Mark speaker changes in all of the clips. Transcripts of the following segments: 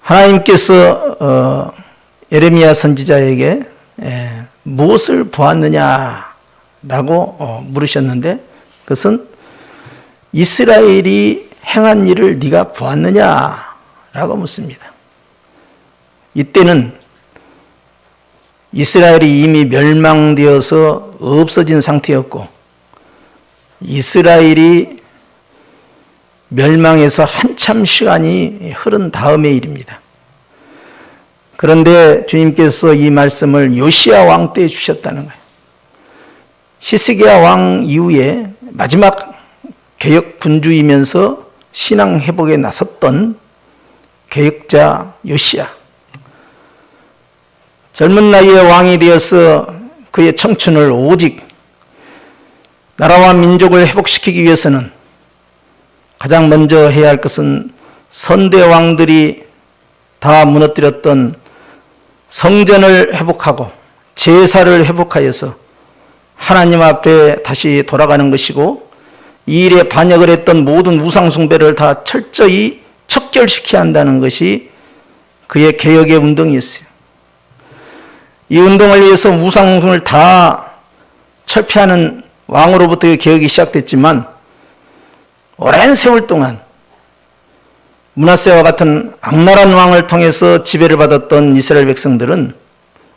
Speaker 1: 하나님께서 예레미야 선지자에게 무엇을 보았느냐라고 물으셨는데, 그것은 이스라엘이 행한 일을 네가 보았느냐라고 묻습니다. 이때는 이스라엘이 이미 멸망되어서 없어진 상태였고, 이스라엘이 멸망해서 한참 시간이 흐른 다음의 일입니다. 그런데 주님께서 이 말씀을 요시야 왕 때 주셨다는 거예요. 히스기야 왕 이후에 마지막 개혁 군주이면서 신앙 회복에 나섰던 개혁자 요시야. 젊은 나이에 왕이 되어서 그의 청춘을 오직 나라와 민족을 회복시키기 위해서는 가장 먼저 해야 할 것은 선대 왕들이 다 무너뜨렸던 성전을 회복하고 제사를 회복하여서 하나님 앞에 다시 돌아가는 것이고, 이 일에 반역을 했던 모든 우상 숭배를 다 철저히 척결시켜야 한다는 것이 그의 개혁의 운동이었어요. 이 운동을 위해서 우상을 다 철폐하는 왕으로부터의 개혁이 시작됐지만, 오랜 세월 동안 므낫세와 같은 악랄한 왕을 통해서 지배를 받았던 이스라엘 백성들은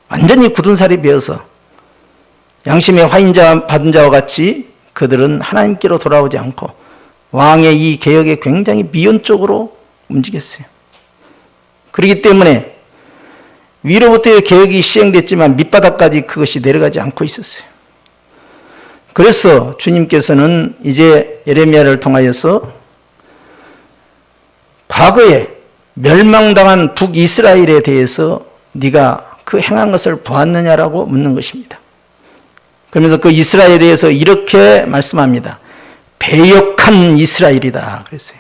Speaker 1: 완전히 굳은 살이 베어서 양심의 화인자 받은 자와 같이 그들은 하나님께로 돌아오지 않고 왕의 이 개혁에 굉장히 미온적으로 움직였어요. 그렇기 때문에 위로부터의 개혁이 시행됐지만 밑바닥까지 그것이 내려가지 않고 있었어요. 그래서 주님께서는 이제 예레미야를 통하여서 과거에 멸망당한 북이스라엘에 대해서 네가 그 행한 것을 보았느냐라고 묻는 것입니다. 그러면서 그 이스라엘에 대해서 이렇게 말씀합니다. 배역한 이스라엘이다 그랬어요.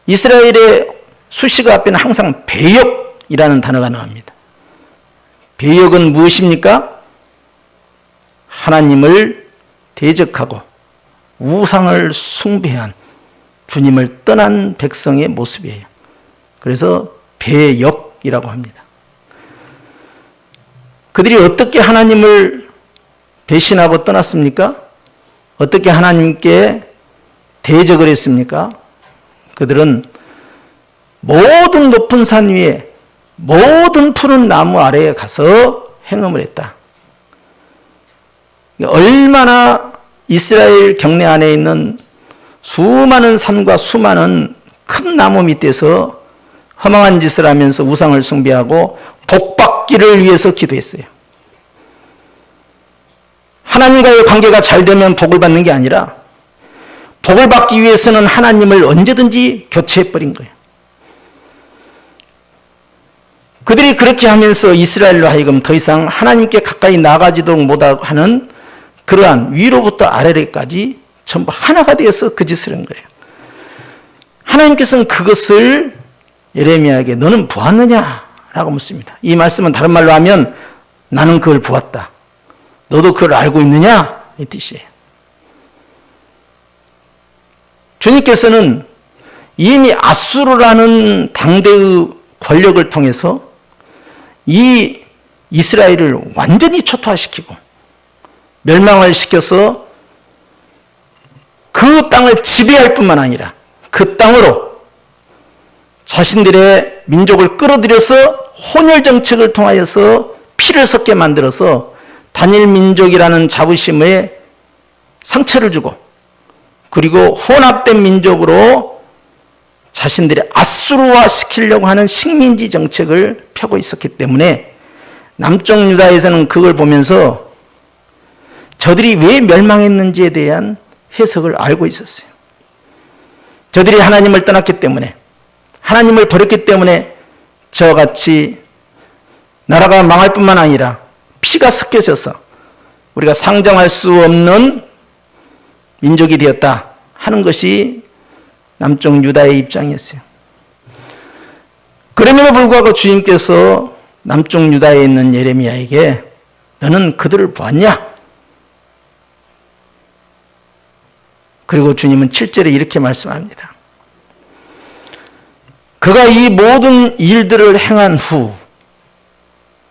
Speaker 1: 이스라엘의 수식어 앞에는 항상 배역이라는 단어가 나옵니다. 배역은 무엇입니까? 하나님을 대적하고 우상을 숭배한 주님을 떠난 백성의 모습이에요. 그래서 배역이라고 합니다. 그들이 어떻게 하나님을 배신하고 떠났습니까? 어떻게 하나님께 대적을 했습니까? 그들은 모든 높은 산 위에 모든 푸른 나무 아래에 가서 행음을 했다. 얼마나 이스라엘 경내 안에 있는 수많은 산과 수많은 큰 나무 밑에서 허망한 짓을 하면서 우상을 숭배하고 복받기를 위해서 기도했어요. 하나님과의 관계가 잘 되면 복을 받는 게 아니라 복을 받기 위해서는 하나님을 언제든지 교체해버린 거예요. 그들이 그렇게 하면서 이스라엘로 하여금 더 이상 하나님께 가까이 나가지도 못하는 그러한 위로부터 아래로까지 전부 하나가 되어서 그 짓을 한 거예요. 하나님께서는 그것을 예레미야에게 너는 보았느냐라고 묻습니다. 이 말씀은 다른 말로 하면 나는 그걸 보았다. 너도 그걸 알고 있느냐? 이 뜻이에요. 주님께서는 이미 아수르라는 당대의 권력을 통해서 이 이스라엘을 완전히 초토화시키고 멸망을 시켜서 그 땅을 지배할 뿐만 아니라 그 땅으로 자신들의 민족을 끌어들여서 혼혈 정책을 통하여서 피를 섞게 만들어서 단일 민족이라는 자부심에 상처를 주고, 그리고 혼합된 민족으로 자신들의 아수르화 시키려고 하는 식민지 정책을 펴고 있었기 때문에 남쪽 유다에서는 그걸 보면서 저들이 왜 멸망했는지에 대한 해석을 알고 있었어요. 저들이 하나님을 떠났기 때문에, 하나님을 버렸기 때문에 저와 같이 나라가 망할 뿐만 아니라 피가 섞여져서 우리가 상정할 수 없는 민족이 되었다 하는 것이 남쪽 유다의 입장이었어요. 그럼에도 불구하고 주님께서 남쪽 유다에 있는 예레미야에게 너는 그들을 보았냐? 그리고 주님은 7절에 이렇게 말씀합니다. 그가 이 모든 일들을 행한 후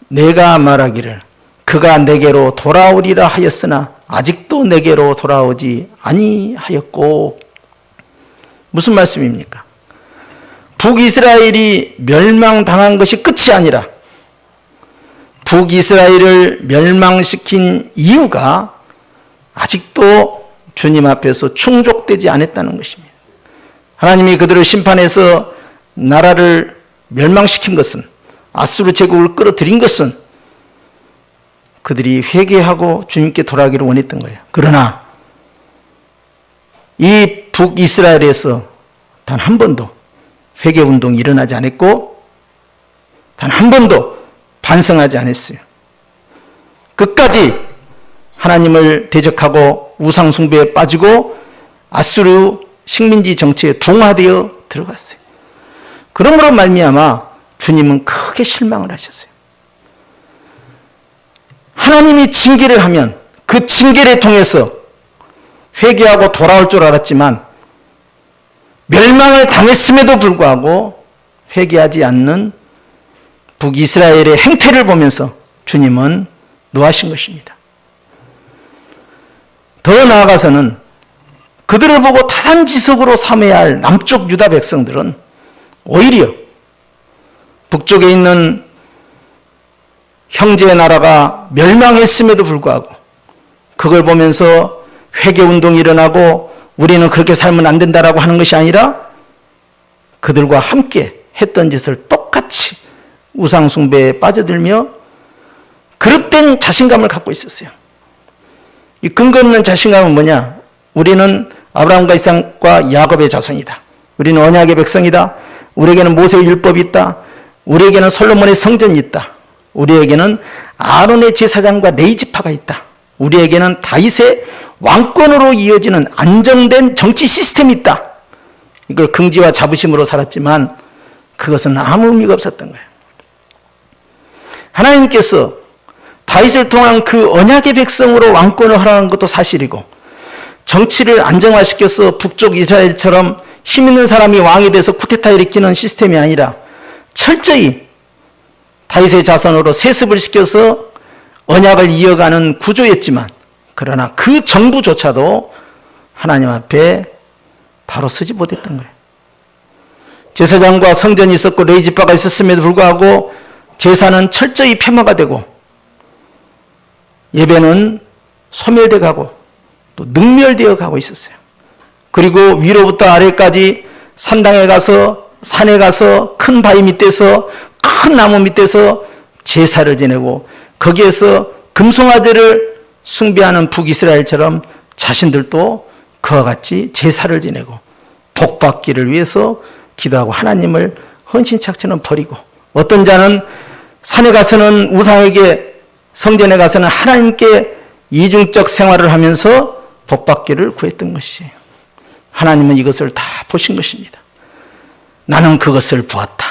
Speaker 1: 내가 말하기를 그가 내게로 돌아오리라 하였으나 아직도 내게로 돌아오지 아니하였고. 무슨 말씀입니까? 북이스라엘이 멸망당한 것이 끝이 아니라 북이스라엘을 멸망시킨 이유가 아직도 주님 앞에서 충족되지 않았다는 것입니다. 하나님이 그들을 심판해서 나라를 멸망시킨 것은, 아수르 제국을 끌어들인 것은 그들이 회개하고 주님께 돌아가기를 원했던 거예요. 그러나 이 북이스라엘에서 단 한 번도 회개운동이 일어나지 않았고 단 한 번도 반성하지 않았어요. 끝까지 하나님을 대적하고 우상숭배에 빠지고 아수르 식민지 정치에 동화되어 들어갔어요. 그러므로 말미암아 주님은 크게 실망을 하셨어요. 하나님이 징계를 하면 그 징계를 통해서 회개하고 돌아올 줄 알았지만 멸망을 당했음에도 불구하고 회개하지 않는 북이스라엘의 행태를 보면서 주님은 노하신 것입니다. 더 나아가서는 그들을 보고 타산지석으로 삼아야 할 남쪽 유다 백성들은 오히려 북쪽에 있는 형제의 나라가 멸망했음에도 불구하고 그걸 보면서 회개운동이 일어나고 우리는 그렇게 살면 안 된다라고 하는 것이 아니라 그들과 함께 했던 짓을 똑같이 우상숭배에 빠져들며 그릇된 자신감을 갖고 있었어요. 이 근거 없는 자신감은 뭐냐? 우리는 아브라함과 이삭과 야곱의 자손이다. 우리는 언약의 백성이다. 우리에게는 모세의 율법이 있다. 우리에게는 솔로몬의 성전이 있다. 우리에게는 아론의 제사장과 레위지파가 있다. 우리에게는 다윗의 왕권으로 이어지는 안정된 정치 시스템이 있다. 이걸 긍지와 자부심으로 살았지만 그것은 아무 의미가 없었던 거예요. 하나님께서 다윗을 통한 그 언약의 백성으로 왕권을 허락한 것도 사실이고 정치를 안정화시켜서 북쪽 이스라엘처럼 힘 있는 사람이 왕이 돼서 쿠데타 일으키는 시스템이 아니라 철저히 다윗의 자손으로 세습을 시켜서 언약을 이어가는 구조였지만 그러나 그 정부조차도 하나님 앞에 바로 서지 못했던 거예요. 제사장과 성전이 있었고 레위지파가 있었음에도 불구하고 제사는 철저히 폐마가 되고 예배는 소멸되어 가고 또 능멸되어 가고 있었어요. 그리고 위로부터 아래까지 산당에 가서 산에 가서 큰 바위 밑에서 큰 나무 밑에서 제사를 지내고 거기에서 금송아지를 숭배하는 북이스라엘처럼 자신들도 그와 같이 제사를 지내고 복받기를 위해서 기도하고 하나님을 헌신착취는 버리고 어떤 자는 산에 가서는 우상에게 성전에 가서는 하나님께 이중적 생활을 하면서 복받기를 구했던 것이에요. 하나님은 이것을 다 보신 것입니다. 나는 그것을 보았다.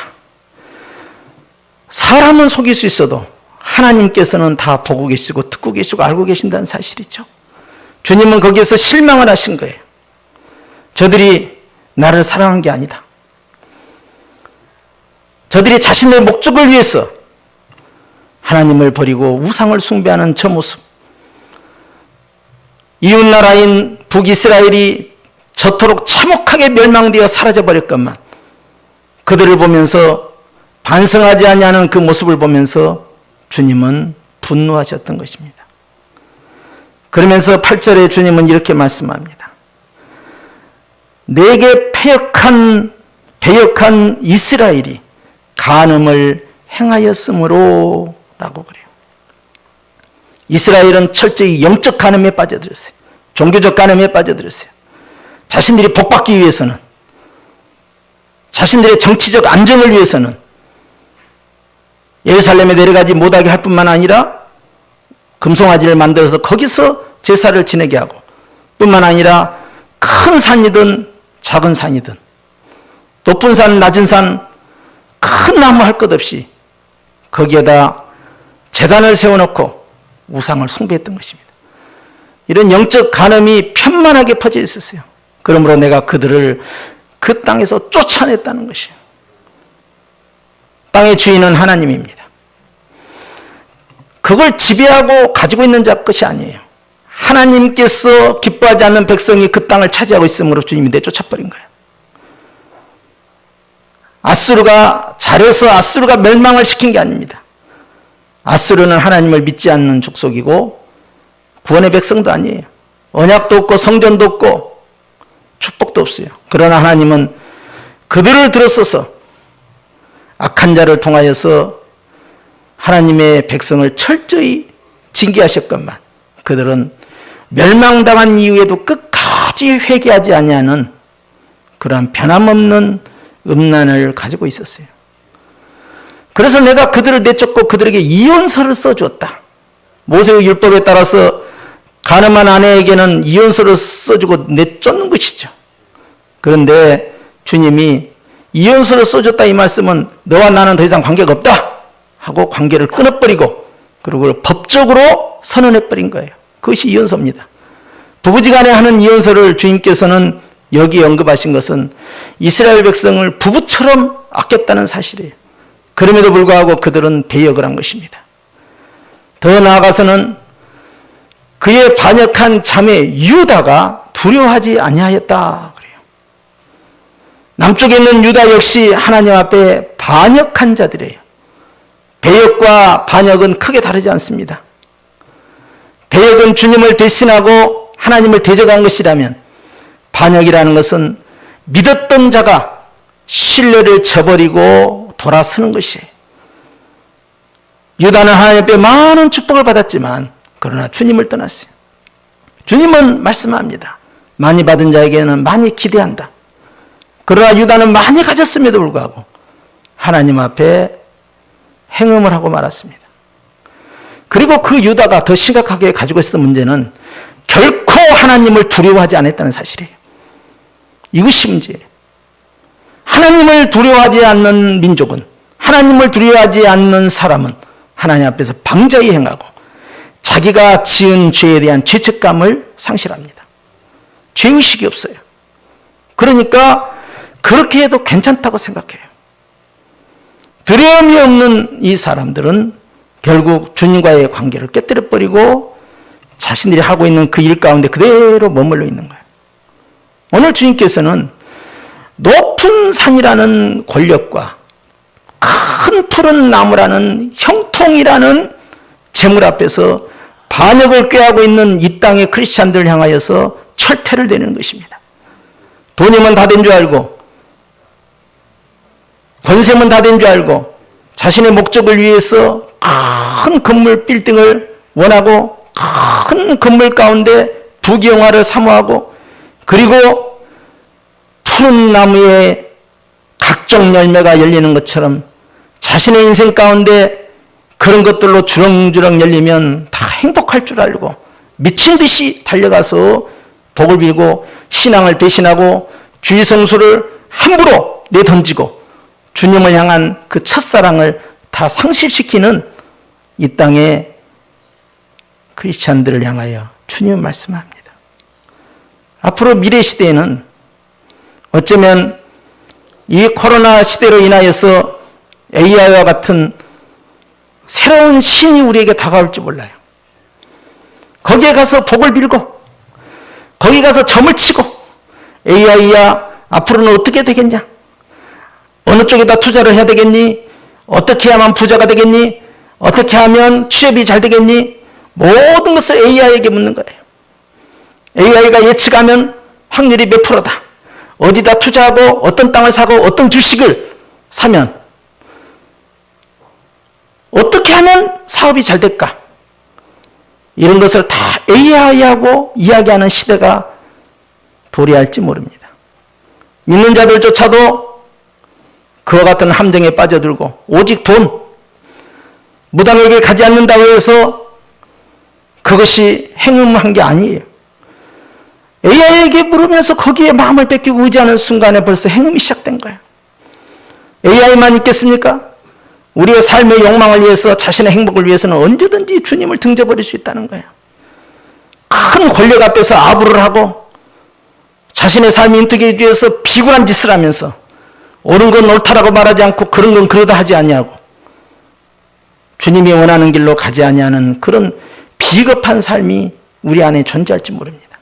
Speaker 1: 사람은 속일 수 있어도 하나님께서는 다 보고 계시고 듣고 계시고 알고 계신다는 사실이죠. 주님은 거기에서 실망을 하신 거예요. 저들이 나를 사랑한 게 아니다. 저들이 자신의 목적을 위해서 하나님을 버리고 우상을 숭배하는 저 모습. 이웃나라인 북이스라엘이 저토록 참혹하게 멸망되어 사라져버렸건만 그들을 보면서 반성하지 아니하는 그 모습을 보면서 주님은 분노하셨던 것입니다. 그러면서 8절에 주님은 이렇게 말씀합니다. 내게 배역한 이스라엘이 간음을 행하였으므로 라고 그래요. 이스라엘은 철저히 영적 간음에 빠져들었어요. 종교적 간음에 빠져들었어요. 자신들이 복받기 위해서는 자신들의 정치적 안정을 위해서는 예루살렘에 내려가지 못하게 할 뿐만 아니라 금송아지를 만들어서 거기서 제사를 지내게 하고 뿐만 아니라 큰 산이든 작은 산이든 높은 산 낮은 산 큰 나무 할 것 없이 거기에다 제단을 세워놓고 우상을 숭배했던 것입니다. 이런 영적 간음이 편만하게 퍼져 있었어요. 그러므로 내가 그들을 그 땅에서 쫓아냈다는 것이에요. 땅의 주인은 하나님입니다. 그걸 지배하고 가지고 있는 자 것이 아니에요. 하나님께서 기뻐하지 않는 백성이 그 땅을 차지하고 있으므로 주님이 내쫓아버린 거예요. 아수르가 잘해서 아수르가 멸망을 시킨 게 아닙니다. 아수르는 하나님을 믿지 않는 족속이고 구원의 백성도 아니에요. 언약도 없고 성전도 없고 축복도 없어요. 그러나 하나님은 그들을 들어서서 악한 자를 통하여서 하나님의 백성을 철저히 징계하셨건만 그들은 멸망당한 이후에도 끝까지 회개하지 아니하는 그러한 변함없는 음란을 가지고 있었어요. 그래서 내가 그들을 내쫓고 그들에게 이혼서를 써주었다. 모세의 율법에 따라서 가늠한 아내에게는 이혼서를 써주고 내쫓는 것이죠. 그런데 주님이 이혼서를 써줬다 이 말씀은 너와 나는 더 이상 관계가 없다 하고 관계를 끊어버리고 그리고 법적으로 선언해버린 거예요. 그것이 이혼서입니다. 부부지간에 하는 이혼서를 주님께서는 여기 언급하신 것은 이스라엘 백성을 부부처럼 아꼈다는 사실이에요. 그럼에도 불구하고 그들은 배역을 한 것입니다. 더 나아가서는 그의 반역한 자매 유다가 두려워하지 아니하였다 그래요. 남쪽에 있는 유다 역시 하나님 앞에 반역한 자들이에요. 배역과 반역은 크게 다르지 않습니다. 배역은 주님을 대신하고 하나님을 대적한 것이라면 반역이라는 것은 믿었던 자가 신뢰를 저버리고 돌아서는 것이에요. 유다는 하나님 앞에 많은 축복을 받았지만 그러나 주님을 떠났어요. 주님은 말씀합니다. 많이 받은 자에게는 많이 기대한다. 그러나 유다는 많이 가졌음에도 불구하고 하나님 앞에 행음을 하고 말았습니다. 그리고 그 유다가 더 심각하게 가지고 있었던 문제는 결코 하나님을 두려워하지 않았다는 사실이에요. 이것이 문제예요. 하나님을 두려워하지 않는 민족은, 하나님을 두려워하지 않는 사람은 하나님 앞에서 방자히 행하고 자기가 지은 죄에 대한 죄책감을 상실합니다. 죄의식이 없어요. 그러니까 그렇게 해도 괜찮다고 생각해요. 두려움이 없는 이 사람들은 결국 주님과의 관계를 깨뜨려버리고 자신들이 하고 있는 그 일 가운데 그대로 머물러 있는 거예요. 오늘 주님께서는 높은 산이라는 권력과 큰 푸른 나무라는 형통이라는 재물 앞에서 반역을 꾀하고 있는 이 땅의 크리스찬들을 향하여서 철퇴를 내는 것입니다. 돈이면 다 된 줄 알고 권세면 다 된 줄 알고 자신의 목적을 위해서 큰 건물 빌딩을 원하고 큰 건물 가운데 부귀영화를 사모하고 그리고 푸른 나무에 각종 열매가 열리는 것처럼 자신의 인생 가운데 그런 것들로 주렁주렁 열리면 다 행복할 줄 알고 미친 듯이 달려가서 복을 빌고 신앙을 대신하고 주의 성수를 함부로 내던지고 주님을 향한 그 첫사랑을 다 상실시키는 이 땅의 크리스찬들을 향하여 주님은 말씀합니다. 앞으로 미래 시대에는 어쩌면 이 코로나 시대로 인하여서 AI와 같은 새로운 신이 우리에게 다가올지 몰라요. 거기에 가서 복을 빌고 거기 가서 점을 치고 AI야 앞으로는 어떻게 되겠냐? 어느 쪽에다 투자를 해야 되겠니? 어떻게 하면 부자가 되겠니? 어떻게 하면 취업이 잘 되겠니? 모든 것을 AI에게 묻는 거예요. AI가 예측하면 확률이 몇 프로다. 어디다 투자하고 어떤 땅을 사고 어떤 주식을 사면 어떻게 하면 사업이 잘 될까? 이런 것을 다 AI하고 이야기하는 시대가 도래할지 모릅니다. 믿는 자들조차도 그와 같은 함정에 빠져들고 오직 돈, 무당에게 가지 않는다고 해서 그것이 행음한 게 아니에요. AI에게 물으면서 거기에 마음을 뺏기고 의지하는 순간에 벌써 행음이 시작된 거예요. AI만 있겠습니까? 우리의 삶의 욕망을 위해서 자신의 행복을 위해서는 언제든지 주님을 등져버릴 수 있다는 거예요. 큰 권력 앞에서 아부를 하고 자신의 삶이 인트기 위해서 비굴한 짓을 하면서 옳은 건 옳다라고 말하지 않고 그런 건 그러다 하지 아니하고 주님이 원하는 길로 가지 아니하는 그런 비겁한 삶이 우리 안에 존재할지 모릅니다.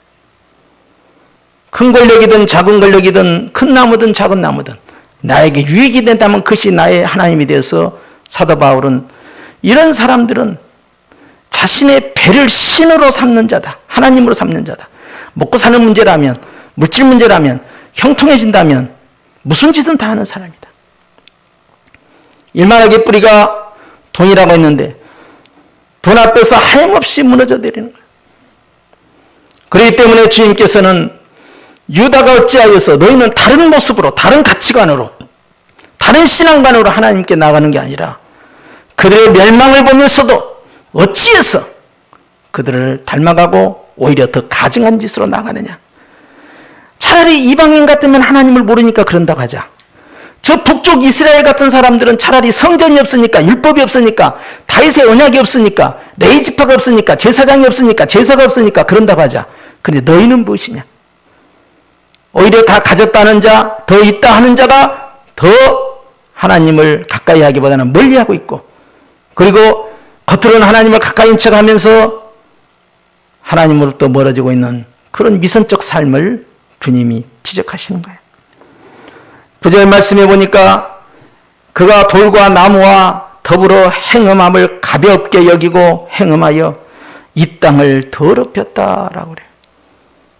Speaker 1: 큰 권력이든 작은 권력이든 큰 나무든 작은 나무든 나에게 유익이 된다면 그것이 나의 하나님이 되어서 사도 바울은 이런 사람들은 자신의 배를 신으로 삼는 자다. 하나님으로 삼는 자다. 먹고 사는 문제라면, 물질 문제라면, 형통해진다면 무슨 짓은 다 하는 사람이다. 일만하게 뿌리가 돈이라고 했는데 돈 앞에서 하염없이 무너져 내리는 거예요. 그렇기 때문에 주님께서는 유다가 어찌하여서 너희는 다른 모습으로, 다른 가치관으로, 다른 신앙관으로 하나님께 나가는 게 아니라 그들의 멸망을 보면서도 어찌해서 그들을 닮아가고 오히려 더 가증한 짓으로 나가느냐. 차라리 이방인 같으면 하나님을 모르니까 그런다고 하자. 저 북쪽 이스라엘 같은 사람들은 차라리 성전이 없으니까, 율법이 없으니까, 다윗의 언약이 없으니까, 레위지파가 없으니까, 제사장이 없으니까, 제사가 없으니까 그런다고 하자. 근데 너희는 무엇이냐? 오히려 다 가졌다는 자, 더 있다 하는 자가 더 하나님을 가까이 하기보다는 멀리하고 있고, 그리고 겉으로는 하나님을 가까이인 척하면서 하나님으로부터 멀어지고 있는 그런 미선적 삶을 주님이 지적하시는 거예요. 9절 말씀해 보니까 그가 돌과 나무와 더불어 행음함을 가볍게 여기고 행음하여 이 땅을 더럽혔다라고 그래요.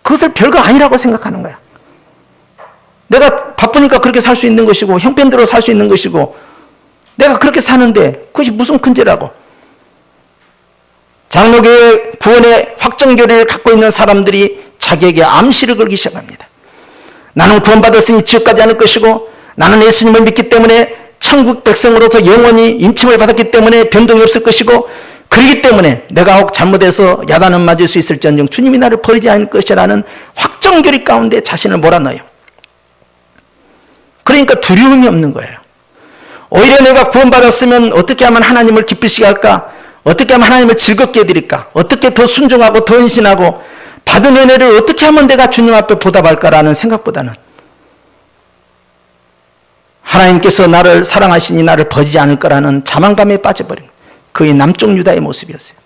Speaker 1: 그것을 별거 아니라고 생각하는 거야. 내가 바쁘니까 그렇게 살 수 있는 것이고 형편대로 살 수 있는 것이고 내가 그렇게 사는데 그것이 무슨 큰 죄라고. 장로교회 구원의 확정교리를 갖고 있는 사람들이 자기에게 암시를 걸기 시작합니다. 나는 구원받았으니 지옥 가지 않을 것이고 나는 예수님을 믿기 때문에 천국 백성으로서 영원히 인침을 받았기 때문에 변동이 없을 것이고 그렇기 때문에 내가 혹 잘못해서 야단은 맞을 수 있을지언정 주님이 나를 버리지 않을 것이라는 확정교리 가운데 자신을 몰아넣어요. 그러니까 두려움이 없는 거예요. 오히려 내가 구원받았으면 어떻게 하면 하나님을 기쁘시게 할까? 어떻게 하면 하나님을 즐겁게 해드릴까? 어떻게 더 순종하고 더 헌신하고 받은 은혜를 어떻게 하면 내가 주님 앞에 보답할까라는 생각보다는 하나님께서 나를 사랑하시니 나를 버리지 않을 거라는 자만감에 빠져버린 그의 남쪽 유다의 모습이었어요.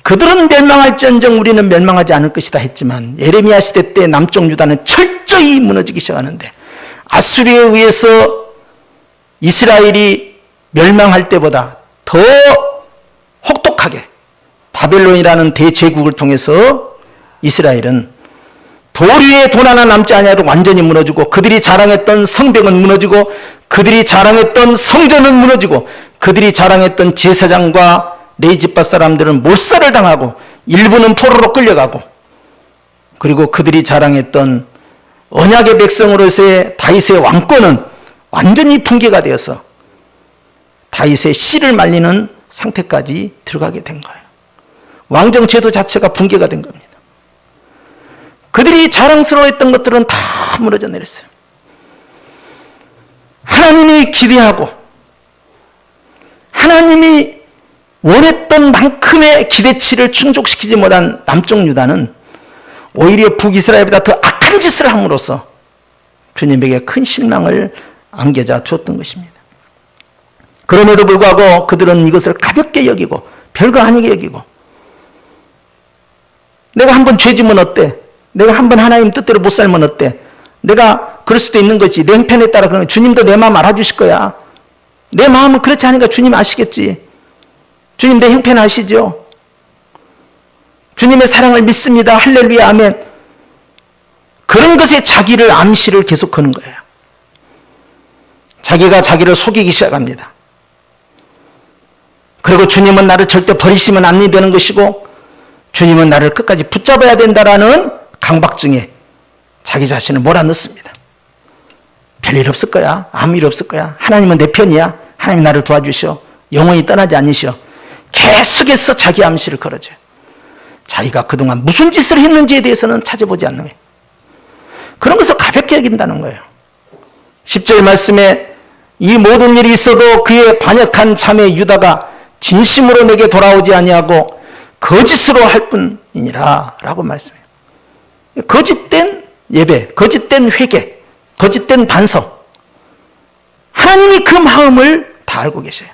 Speaker 1: 그들은 멸망할지언정 우리는 멸망하지 않을 것이다 했지만 예레미야 시대 때 남쪽 유다는 철저히 무너지기 시작하는데 아수리에 의해서 이스라엘이 멸망할 때보다 더 혹독하게 바벨론이라는 대제국을 통해서 이스라엘은 돌 위에 돈 하나 남지 아니하고 완전히 무너지고 그들이 자랑했던 성벽은 무너지고 그들이 자랑했던 성전은 무너지고 그들이 자랑했던 제사장과 레위지파 사람들은 몰살을 당하고 일부는 포로로 끌려가고 그리고 그들이 자랑했던 언약의 백성으로서의 다윗의 왕권은 완전히 붕괴가 되어서 다윗의 씨를 말리는 상태까지 들어가게 된 거예요. 왕정 제도 자체가 붕괴가 된 겁니다. 그들이 자랑스러워했던 것들은 다 무너져 내렸어요. 하나님이 기대하고 하나님이 원했던 만큼의 기대치를 충족시키지 못한 남쪽 유다는 오히려 북이스라엘보다 더 악한 짓을 함으로써 주님에게 큰 실망을 안겨자 주었던 것입니다. 그럼에도 불구하고 그들은 이것을 가볍게 여기고 별거 아니게 여기고 내가 한번 죄지면 어때? 내가 한번 하나님 뜻대로 못 살면 어때? 내가 그럴 수도 있는 거지. 내 형편에 따라 그러면 주님도 내 마음 알아주실 거야. 내 마음은 그렇지 않으니까 주님 아시겠지. 주님 내 형편 아시죠? 주님의 사랑을 믿습니다. 할렐루야 아멘. 그런 것에 자기를 암시를 계속 거는 거예요. 자기가 자기를 속이기 시작합니다. 그리고 주님은 나를 절대 버리시면 안 되는 것이고 주님은 나를 끝까지 붙잡아야 된다라는 강박증에 자기 자신을 몰아넣습니다. 별일 없을 거야. 아무 일 없을 거야. 하나님은 내 편이야. 하나님 나를 도와주셔. 영원히 떠나지 않으셔. 계속해서 자기 암시를 걸어줘요. 자기가 그동안 무슨 짓을 했는지에 대해서는 찾아보지 않는 거예요. 그런 것을 가볍게 여긴다는 거예요. 10절 말씀에 이 모든 일이 있어도 그의 반역한 자매 유다가 진심으로 내게 돌아오지 아니하고 거짓으로 할 뿐이니라 라고 말씀해요. 거짓된 예배, 거짓된 회개, 거짓된 반성 하나님이 그 마음을 다 알고 계셔요.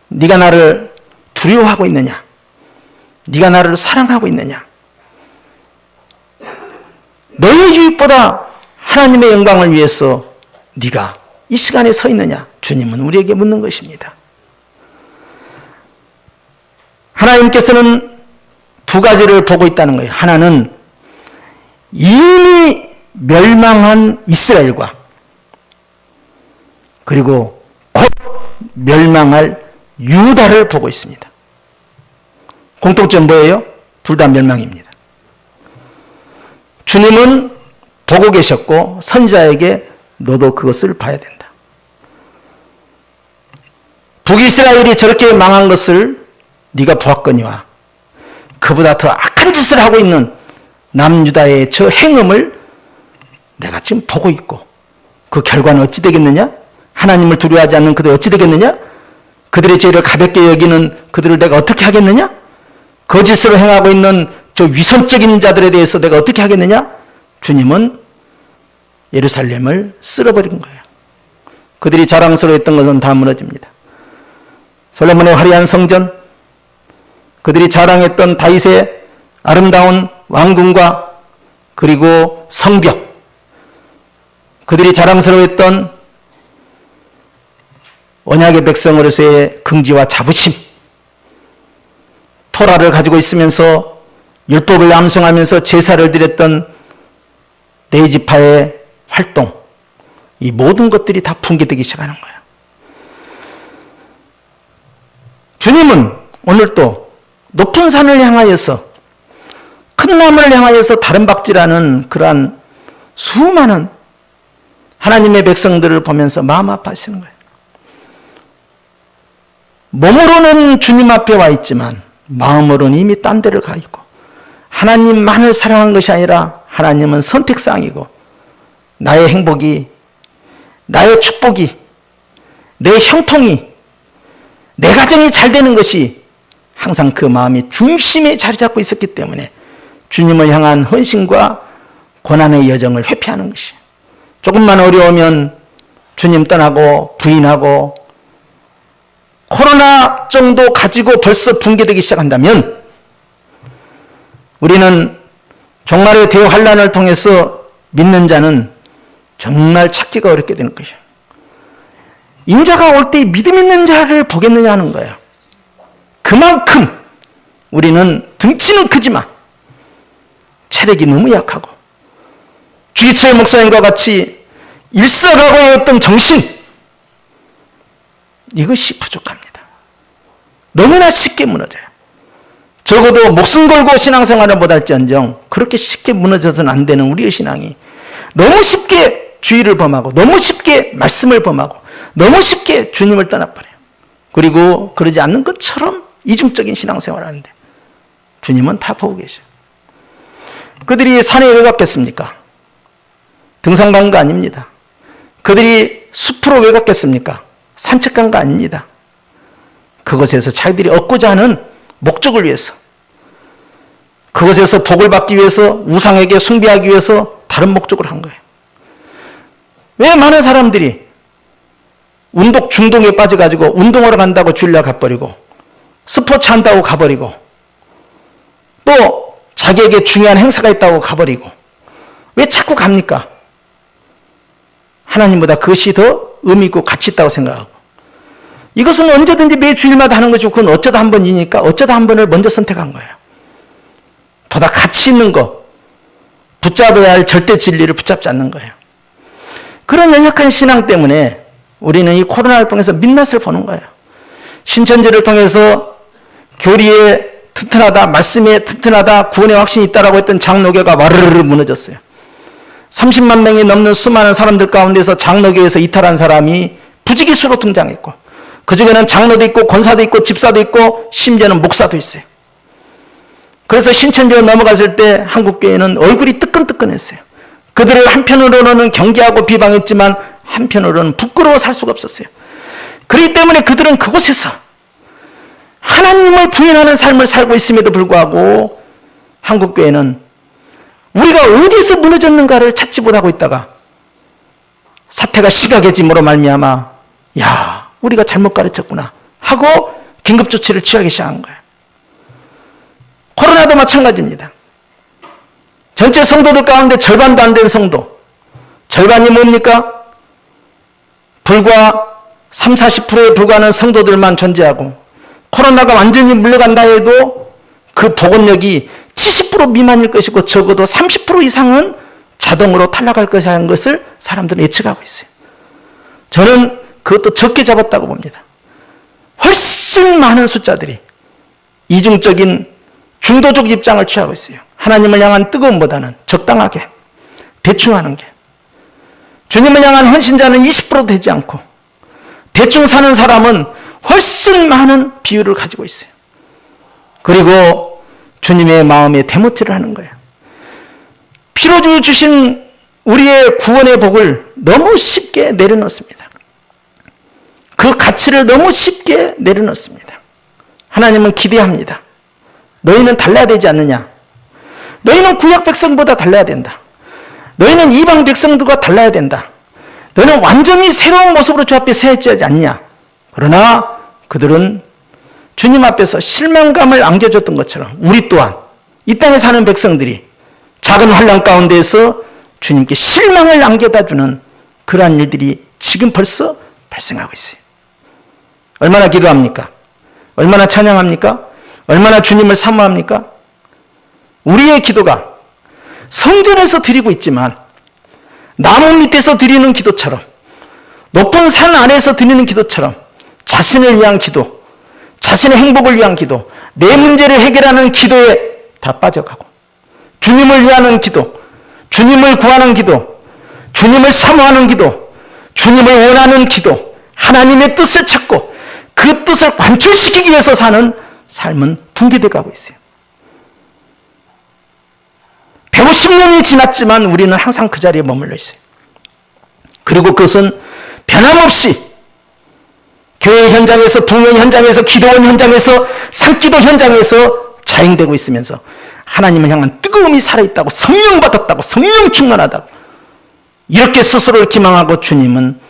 Speaker 1: 네가 나를 두려워하고 있느냐? 네가 나를 사랑하고 있느냐? 너의 유익보다 하나님의 영광을 위해서 네가 이 시간에 서 있느냐? 주님은 우리에게 묻는 것입니다. 하나님께서는 두 가지를 보고 있다는 거예요. 하나는 이미 멸망한 이스라엘과 그리고 곧 멸망할 유다를 보고 있습니다. 공통점 뭐예요? 둘 다 멸망입니다. 주님은 보고 계셨고 선지자에게 너도 그것을 봐야 된다. 북이스라엘이 저렇게 망한 것을 네가 보았거니와 그보다 더 악한 짓을 하고 있는 남유다의 저 행음을 내가 지금 보고 있고 그 결과는 어찌 되겠느냐? 하나님을 두려워하지 않는 그들 어찌 되겠느냐? 그들의 죄를 가볍게 여기는 그들을 내가 어떻게 하겠느냐? 거짓으로 행하고 있는 저 위선적인 자들에 대해서 내가 어떻게 하겠느냐? 주님은 예루살렘을 쓸어버린 거예요. 그들이 자랑스러워했던 것은 다 무너집니다. 솔로몬의 화려한 성전, 그들이 자랑했던 다윗의 아름다운 왕궁과 그리고 성벽, 그들이 자랑스러워했던 언약의 백성으로서의 긍지와 자부심, 토라를 가지고 있으면서 율법을 암송하면서 제사를 드렸던 네 지파의 활동, 이 모든 것들이 다 붕괴되기 시작하는 거예요. 주님은 오늘 또 높은 산을 향하여서 큰 나무를 향하여서 다른 박지라는 그러한 수많은 하나님의 백성들을 보면서 마음 아파하시는 거예요. 몸으로는 주님 앞에 와 있지만 마음으로는 이미 딴 데를 가 있고 하나님만을 사랑한 것이 아니라 하나님은 선택사항이고 나의 행복이, 나의 축복이, 내 형통이, 내 가정이 잘 되는 것이 항상 그 마음이 중심에 자리 잡고 있었기 때문에 주님을 향한 헌신과 고난의 여정을 회피하는 것이에요. 조금만 어려우면 주님 떠나고 부인하고 코로나 정도 가지고 벌써 붕괴되기 시작한다면 우리는 종말의 대환란을 통해서 믿는 자는 정말 찾기가 어렵게 되는 것이에요. 인자가 올 때 믿음 있는 자를 보겠느냐 하는 거예요. 그만큼 우리는 등치는 크지만 체력이 너무 약하고 주기철 목사님과 같이 일사각오의 어떤 정신, 이것이 부족합니다. 너무나 쉽게 무너져요. 적어도 목숨 걸고 신앙생활을 못할지언정 그렇게 쉽게 무너져서는 안 되는 우리의 신앙이 너무 쉽게 주의를 범하고 너무 쉽게 말씀을 범하고 너무 쉽게 주님을 떠나버려요. 그리고 그러지 않는 것처럼 이중적인 신앙생활을 하는데 주님은 다 보고 계셔요. 그들이 산에 왜 갔겠습니까? 등산 간 거 아닙니다. 그들이 숲으로 왜 갔겠습니까? 산책 간 거 아닙니다. 그것에서 자기들이 얻고자 하는 목적을 위해서, 그것에서 복을 받기 위해서, 우상에게 숭배하기 위해서 다른 목적을 한 거예요. 왜 많은 사람들이 운동 중독에 빠져가지고 운동하러 간다고 주일날 가버리고 스포츠 한다고 가버리고 또 자기에게 중요한 행사가 있다고 가버리고 왜 자꾸 갑니까? 하나님보다 그것이 더 의미 있고 가치 있다고 생각하고 이것은 언제든지 매 주일마다 하는 것이고 그건 어쩌다 한 번이니까 어쩌다 한 번을 먼저 선택한 거예요. 보다 가치 있는 거, 붙잡아야 할 절대 진리를 붙잡지 않는 거예요. 그런 연약한 신앙 때문에 우리는 이 코로나를 통해서 민낯을 보는 거예요. 신천지를 통해서 교리에 튼튼하다, 말씀에 튼튼하다, 구원의 확신이 있다라고 했던 장로교가 와르르 무너졌어요. 30만 명이 넘는 수많은 사람들 가운데서 장로교에서 이탈한 사람이 부지기수로 등장했고 그 중에는 장로도 있고 권사도 있고 집사도 있고 심지어는 목사도 있어요. 그래서 신천지로 넘어갔을 때 한국교회는 얼굴이 뜨끈뜨끈했어요. 그들을 한편으로는 경계하고 비방했지만 한편으로는 부끄러워 살 수가 없었어요. 그렇기 때문에 그들은 그곳에서 하나님을 부인하는 삶을 살고 있음에도 불구하고 한국교회는 우리가 어디서 무너졌는가를 찾지 못하고 있다가 사태가 심각해짐으로 말미암아 야, 우리가 잘못 가르쳤구나 하고 긴급조치를 취하기 시작한 거예요. 코로나도 마찬가지입니다. 전체 성도들 가운데 절반도 안 된 성도, 절반이 뭡니까? 불과 30-40%에 불과하는 성도들만 존재하고 코로나가 완전히 물러간다 해도 그 복원력이 70% 미만일 것이고 적어도 30% 이상은 자동으로 탈락할 것이라는 것을 사람들은 예측하고 있어요. 저는 그것도 적게 잡았다고 봅니다. 훨씬 많은 숫자들이 이중적인 중도적 입장을 취하고 있어요. 하나님을 향한 뜨거움보다는 적당하게 대충 하는 게. 주님을 향한 헌신자는 20% 되지 않고 대충 사는 사람은 훨씬 많은 비율을 가지고 있어요. 그리고 주님의 마음에 대못질을 하는 거예요. 피로 주신 우리의 구원의 복을 너무 쉽게 내려놓습니다. 그 가치를 너무 쉽게 내려놓습니다. 하나님은 기대합니다. 너희는 달라야 되지 않느냐? 너희는 구약 백성보다 달라야 된다. 너희는 이방 백성들과 달라야 된다. 너희는 완전히 새로운 모습으로 주 앞에 서야지 않냐? 그러나 그들은 주님 앞에서 실망감을 안겨줬던 것처럼 우리 또한 이 땅에 사는 백성들이 작은 환난 가운데에서 주님께 실망을 안겨다주는 그러한 일들이 지금 벌써 발생하고 있어요. 얼마나 기도합니까? 얼마나 찬양합니까? 얼마나 주님을 사모합니까? 우리의 기도가 성전에서 드리고 있지만 나무 밑에서 드리는 기도처럼 높은 산 아래에서 드리는 기도처럼 자신을 위한 기도, 자신의 행복을 위한 기도, 내 문제를 해결하는 기도에 다 빠져가고 주님을 위하는 기도, 주님을 구하는 기도, 주님을 사모하는 기도, 주님을 원하는 기도, 하나님의 뜻을 찾고 그 뜻을 관철시키기 위해서 사는 삶은 붕괴되어 가고 있어요. 150년이 지났지만 우리는 항상 그 자리에 머물러 있어요. 그리고 그것은 변함없이 교회 현장에서, 동행 현장에서, 기도원 현장에서, 산기도 현장에서 자행되고 있으면서 하나님을 향한 뜨거움이 살아있다고, 성령 받았다고, 성령 충만하다고 이렇게 스스로를 기망하고 주님은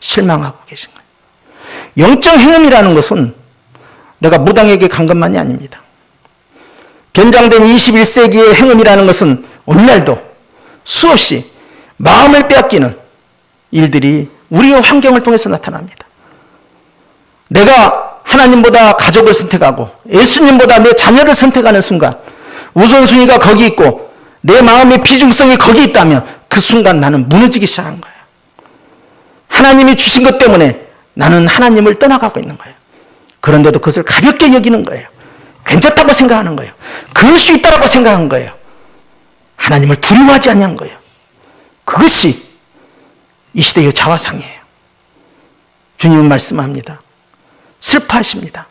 Speaker 1: 실망하고 계신 거예요. 영적 행음이라는 것은 내가 무당에게 간 것만이 아닙니다. 견장된 21세기의 행음이라는 것은 오늘날도 수없이 마음을 빼앗기는 일들이 우리의 환경을 통해서 나타납니다. 내가 하나님보다 가족을 선택하고 예수님보다 내 자녀를 선택하는 순간 우선순위가 거기 있고 내 마음의 비중성이 거기 있다면 그 순간 나는 무너지기 시작한 거예요. 하나님이 주신 것 때문에 나는 하나님을 떠나가고 있는 거예요. 그런데도 그것을 가볍게 여기는 거예요. 괜찮다고 생각하는 거예요. 그럴 수 있다고 생각한 거예요. 하나님을 두려워하지 않는 거예요. 그것이 이 시대의 자화상이에요. 주님은 말씀합니다. 슬퍼하십니다.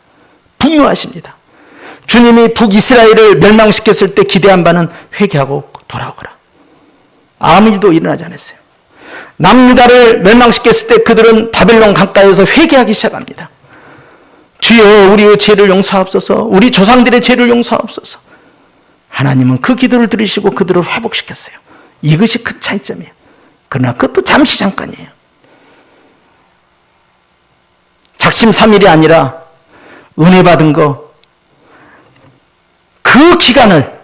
Speaker 1: 분노하십니다. 주님이 북이스라엘을 멸망시켰을 때 기대한 바는 회개하고 돌아오거라. 아무 일도 일어나지 않았어요. 남유다를 멸망시켰을 때 그들은 바벨론 강가에서 회개하기 시작합니다. 주여 우리의 죄를 용서하옵소서. 우리 조상들의 죄를 용서하옵소서. 하나님은 그 기도를 들으시고 그들을 회복시켰어요. 이것이 큰 차이점이에요. 그러나 그것도 잠시 잠깐이에요. 작심삼일이 아니라 은혜 받은 거 그 기간을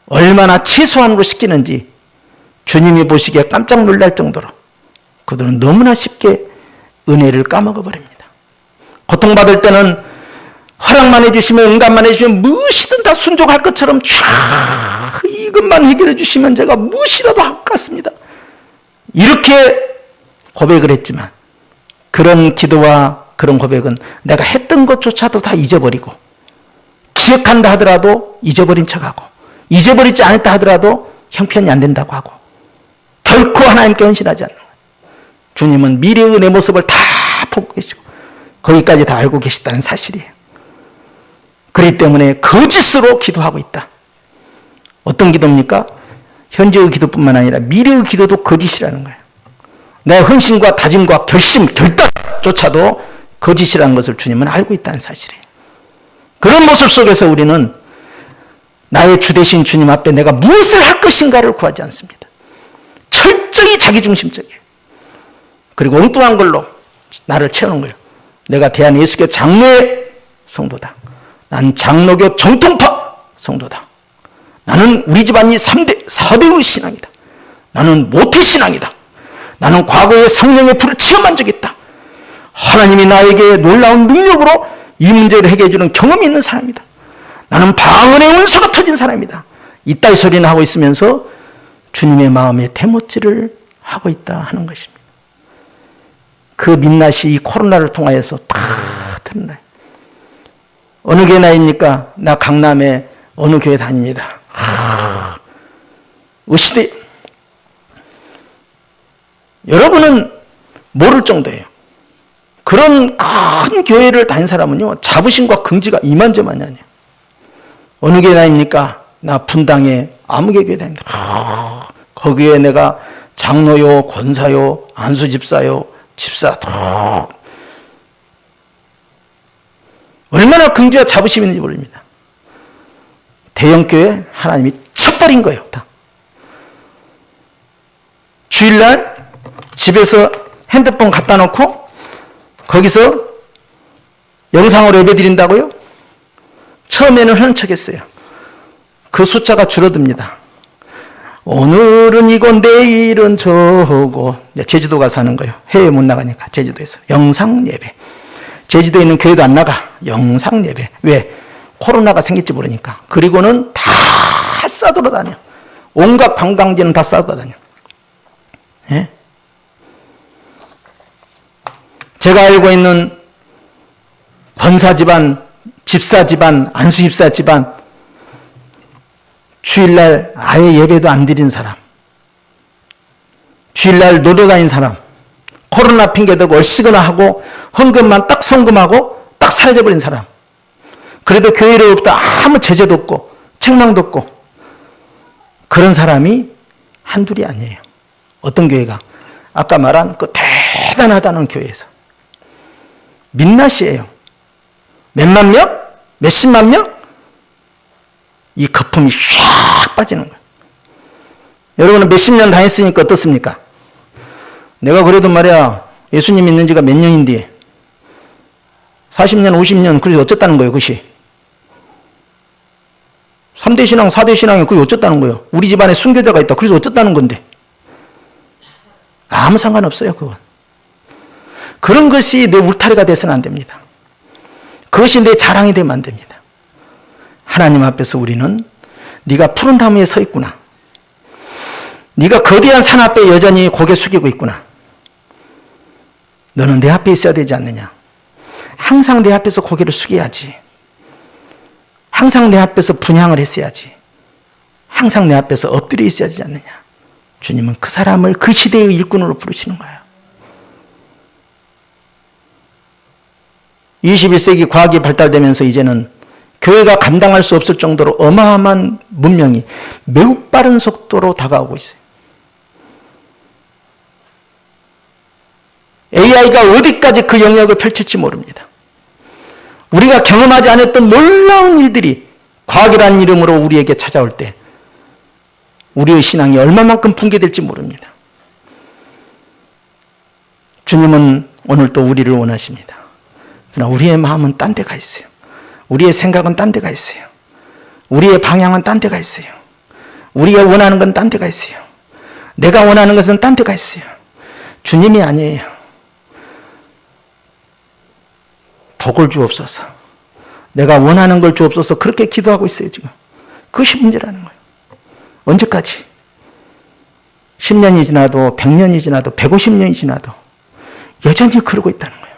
Speaker 1: 얼마나 최소한으로 시키는지 주님이 보시기에 깜짝 놀랄 정도로 그들은 너무나 쉽게 은혜를 까먹어 버립니다. 고통받을 때는 허락만 해주시면, 응답만 해주시면 무엇이든 다 순종할 것처럼 쫙 이것만 해결해 주시면 제가 무엇이라도 할 것 같습니다. 이렇게 고백을 했지만 그런 기도와 그런 고백은 내가 했던 것조차도 다 잊어버리고, 기억한다 하더라도 잊어버린 척하고, 잊어버리지 않았다 하더라도 형편이 안 된다고 하고, 결코 하나님께 헌신하지 않는 거예요. 주님은 미래의 내 모습을 다 보고 계시고 거기까지 다 알고 계시다는 사실이에요. 그렇기 때문에 거짓으로 기도하고 있다. 어떤 기도입니까? 현재의 기도뿐만 아니라 미래의 기도도 거짓이라는 거예요. 내 헌신과 다짐과 결심, 결단조차도 거짓이라는 것을 주님은 알고 있다는 사실이에요. 그런 모습 속에서 우리는 나의 주 되신 주님 앞에 내가 무엇을 할 것인가를 구하지 않습니다. 철저히 자기중심적이에요. 그리고 엉뚱한 걸로 나를 채우는 거예요. 내가 대한예수교 장로의 성도다. 난 장로교 정통파 성도다. 나는 우리 집안이 3대, 4대의 신앙이다. 나는 모태신앙이다. 나는 과거에 성령의 불을 체험한 적이 있다. 하나님이 나에게 놀라운 능력으로 이 문제를 해결해 주는 경험이 있는 사람이다. 나는 방언의 운수가 터진 사람이다. 이따위 소리는 하고 있으면서 주님의 마음에 대못질을 하고 있다 하는 것입니다. 그 민낯이 이 코로나를 통하여서 다 드러나요. 어느 교회 다닙니까? 나 강남에 어느 교회 다닙니다. 의시대. 여러분은 모를 정도예요. 그런 큰 교회를 다닌 사람은요, 자부심과 긍지가 이만저만이 아니에요. 어느 교회 다닙니까? 나 분당에 아무개 교회 다닙니다. 거기에 내가 장로요, 권사요, 안수집사요, 집사. 얼마나 긍지와 자부심이 있는지 모릅니다. 대형교회 하나님이 쳐버린 거예요. 다. 주일날 집에서 핸드폰 갖다 놓고 거기서 영상으로 예배 드린다고요? 처음에는 하는 척했어요. 그 숫자가 줄어듭니다. 오늘은 이거 내일은 저거. 제주도 가서 하는 거예요. 해외 못 나가니까 제주도에서 영상 예배. 제주도에 있는 교회도 안 나가. 영상 예배. 왜? 코로나가 생길지 모르니까. 그리고는 다 싸돌아다녀. 온갖 관광지는 다 싸돌아다녀. 예? 제가 알고 있는 권사 집안, 집사 집안, 안수 집사 집안, 주일날 아예 예배도 안 드린 사람, 주일날 놀러 다닌 사람, 코로나 핑계대고 얼씨구나 하고 헌금만 딱 송금하고 딱 사라져버린 사람, 그래도 교회로부터 아무 제재도 없고 책망도 없고, 그런 사람이 한둘이 아니에요. 어떤 교회가? 아까 말한 그 대단하다는 교회에서. 민낯이에요. 몇만 명? 몇십만 명? 이 거품이 샥 빠지는 거예요. 여러분은 몇십 년 다녔으니까 어떻습니까? 내가 그래도 말이야, 예수님 믿는 지가 몇 년인데 40년, 50년, 그래서 어쨌다는 거예요, 그것이. 3대 신앙, 4대 신앙이 그게 어쨌다는 거예요. 우리 집안에 순교자가 있다. 그래서 어쨌다는 건데. 아무 상관없어요, 그건. 그런 것이 내 울타리가 돼서는 안 됩니다. 그것이 내 자랑이 되면 안 됩니다. 하나님 앞에서 우리는 네가 푸른 나무 위에 서 있구나. 네가 거대한 산 앞에 여전히 고개 숙이고 있구나. 너는 내 앞에 있어야 되지 않느냐. 항상 내 앞에서 고개를 숙여야지. 항상 내 앞에서 분향을 했어야지. 항상 내 앞에서 엎드려 있어야 되지 않느냐. 주님은 그 사람을 그 시대의 일꾼으로 부르시는 거예요. 21세기 과학이 발달되면서 이제는 교회가 감당할 수 없을 정도로 어마어마한 문명이 매우 빠른 속도로 다가오고 있어요. AI가 어디까지 그 영역을 펼칠지 모릅니다. 우리가 경험하지 않았던 놀라운 일들이 과학이라는 이름으로 우리에게 찾아올 때 우리의 신앙이 얼마만큼 붕괴될지 모릅니다. 주님은 오늘 또 우리를 원하십니다. 그러나 우리의 마음은 딴 데가 있어요. 우리의 생각은 딴 데가 있어요. 우리의 방향은 딴 데가 있어요. 우리가 원하는 건 딴 데가 있어요. 내가 원하는 것은 딴 데가 있어요. 주님이 아니에요. 복을 주옵소서. 내가 원하는 걸 주옵소서. 그렇게 기도하고 있어요, 지금. 그것이 문제라는 거예요. 언제까지? 10년이 지나도 100년이 지나도 150년이 지나도 여전히 그러고 있다는 거예요.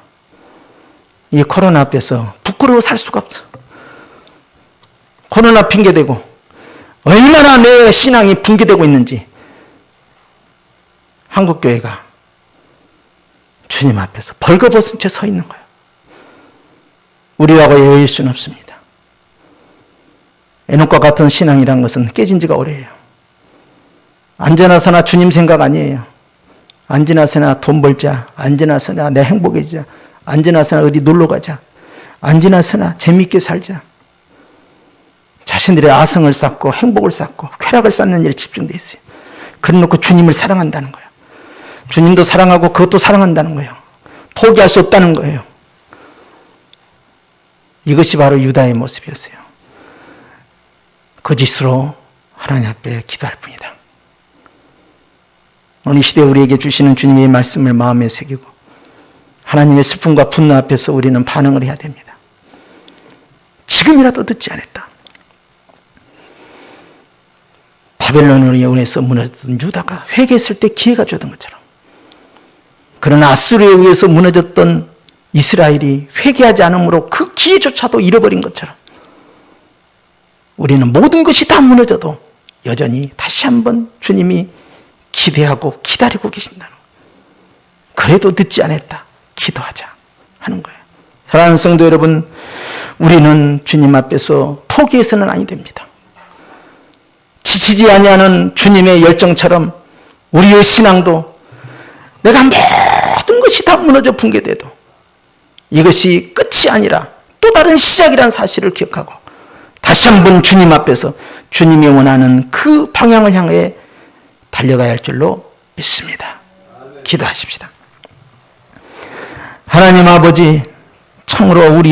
Speaker 1: 이 코로나 앞에서 부끄러워 살 수가 없어. 코로나 핑계대고 얼마나 내 신앙이 붕괴되고 있는지 한국교회가 주님 앞에서 벌거벗은 채 서 있는 거예요. 우리하고 예외일 수는 없습니다. 에녹과 같은 신앙이란 것은 깨진 지가 오래예요. 앉아나서나 주님 생각 아니에요. 앉아나서나 돈 벌자. 앉아나서나 내 행복해지자. 앉아나서나 어디 놀러 가자. 앉아나서나 재미있게 살자. 자신들의 아성을 쌓고 행복을 쌓고 쾌락을 쌓는 일에 집중되어 있어요. 그래 놓고 주님을 사랑한다는 거예요. 주님도 사랑하고 그것도 사랑한다는 거예요. 포기할 수 없다는 거예요. 이것이 바로 유다의 모습이었어요. 거짓으로 하나님 앞에 기도할 뿐이다. 오늘 이 시대에 우리에게 주시는 주님의 말씀을 마음에 새기고 하나님의 슬픔과 분노 앞에서 우리는 반응을 해야 됩니다. 지금이라도 듣지 않았다. 바벨론으로 의해서 무너졌던 유다가 회개했을 때 기회가 주었던 것처럼, 그러나 아수르에 의해서 무너졌던 이스라엘이 회개하지 않으므로 그 기회조차도 잃어버린 것처럼 우리는 모든 것이 다 무너져도 여전히 다시 한번 주님이 기대하고 기다리고 계신다는 거예요. 그래도 듣지 않았다. 기도하자 하는 거예요. 사랑하는 성도 여러분, 우리는 주님 앞에서 포기해서는 아니 됩니다. 지치지 아니하는 주님의 열정처럼 우리의 신앙도 내가 모든 것이 다 무너져 붕괴돼도 이것이 끝이 아니라 또 다른 시작이라는 사실을 기억하고 다시 한번 주님 앞에서 주님이 원하는 그 방향을 향해 달려가야 할 줄로 믿습니다. 기도하십시다. 하나님 아버지, 참으로 우리의